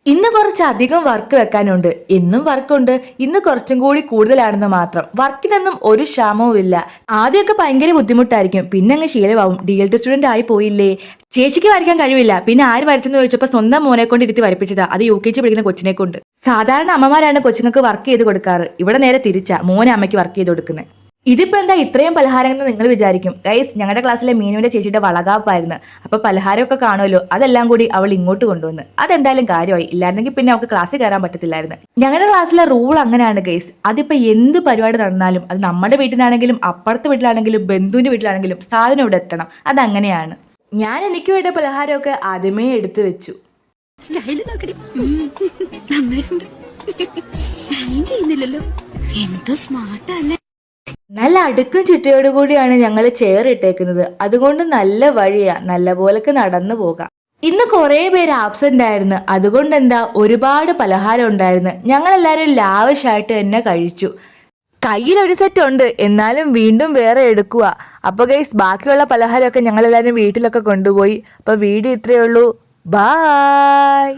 ഇന്ന് കുറച്ചധികം വർക്ക് വെക്കാനുണ്ട്. എന്നും വർക്കുണ്ട്, ഇന്ന് കുറച്ചും കൂടി കൂടുതലാണെന്ന് മാത്രം. വർക്കിനൊന്നും ഒരു ക്ഷാമവും ഇല്ല. ആദ്യമൊക്കെ ഭയങ്കര ബുദ്ധിമുട്ടായിരിക്കും, പിന്നെ അങ്ങ് ശീലമാവും. DLT സ്റ്റുഡന്റ് ആയി പോയില്ലേ. ചേച്ചിക്ക് വരയ്ക്കാൻ കഴിവില്ല, പിന്നെ ആര് വരച്ചെന്ന് ചോദിച്ചപ്പോൾ സ്വന്തം മോനെ കൊണ്ട് ഇരുത്തി വരപ്പിച്ചതാ, അത് UKG പഠിക്കുന്ന കൊച്ചിനെ കൊണ്ട്. സാധാരണ അമ്മമാരാണ് കൊച്ചുങ്ങൾക്ക് വർക്ക് ചെയ്ത് കൊടുക്കാറ്, ഇവിടെ നേരെ തിരിച്ചാ, മോനെ അമ്മയ്ക്ക് വർക്ക് ചെയ്ത് കൊടുക്കുന്നത്. ഇതിപ്പോ എന്താ ഇത്രയും പലഹാരം എന്ന് നിങ്ങൾ വിചാരിക്കും. ഗൈസ്, ഞങ്ങളുടെ ക്ലാസ്സിലെ മീനുവിന്റെ ചേച്ചിയുടെ വളകാപ്പായിരുന്നു. അപ്പൊ പലഹാരമൊക്കെ കാണുമല്ലോ, അതെല്ലാം കൂടി അവൾ ഇങ്ങോട്ട് കൊണ്ടുവന്ന്. അതെന്തായാലും കാര്യമായി, ഇല്ലായിരുന്നെങ്കിൽ പിന്നെ അവൾക്ക് ക്ലാസ്സിൽ കയറാൻ പറ്റത്തില്ലായിരുന്നു. ഞങ്ങളുടെ ക്ലാസ്സിലെ റൂൾ അങ്ങനെയാണ് ഗൈസ്. അതിപ്പോ എന്ത് പരിപാടി നടന്നാലും, അത് നമ്മുടെ വീട്ടിലാണെങ്കിലും അപ്പുറത്തെ വീട്ടിലാണെങ്കിലും ബന്ധുവിന്റെ വീട്ടിലാണെങ്കിലും സാധനം ഇവിടെ എത്തണം. അതങ്ങനെയാണ്. ഞാൻ എനിക്ക് വേണ്ട പലഹാരമൊക്കെ ആദ്യമേ എടുത്തു വെച്ചു. എന്തോ സ്മാർട്ടല്ലേ. നല്ല അടുക്കും ചുറ്റയോടുകൂടിയാണ് ഞങ്ങൾ ചെയർ ഇട്ടേക്കുന്നത്. അതുകൊണ്ട് നല്ല വഴിയാ, നല്ല പോലൊക്കെ നടന്നു പോകാം. ഇന്ന് കുറേ പേര് ആബ്സെന്റ് ആയിരുന്നു. അതുകൊണ്ട് എന്താ ഒരുപാട് പലഹാരം ഉണ്ടായിരുന്നു. ഞങ്ങളെല്ലാവരും ലാവിഷായിട്ട് തന്നെ കഴിച്ചു. കയ്യിൽ ഒരു സെറ്റ് ഉണ്ട്, എന്നാലും വീണ്ടും വേറെ എടുക്കുക. അപ്പൊ ഗൈസ്, ബാക്കിയുള്ള പലഹാരമൊക്കെ ഞങ്ങളെല്ലാവരും വീട്ടിലൊക്കെ കൊണ്ടുപോയി. അപ്പൊ വീഡിയോ ഇത്രയേ ഉള്ളൂ. ബായ്.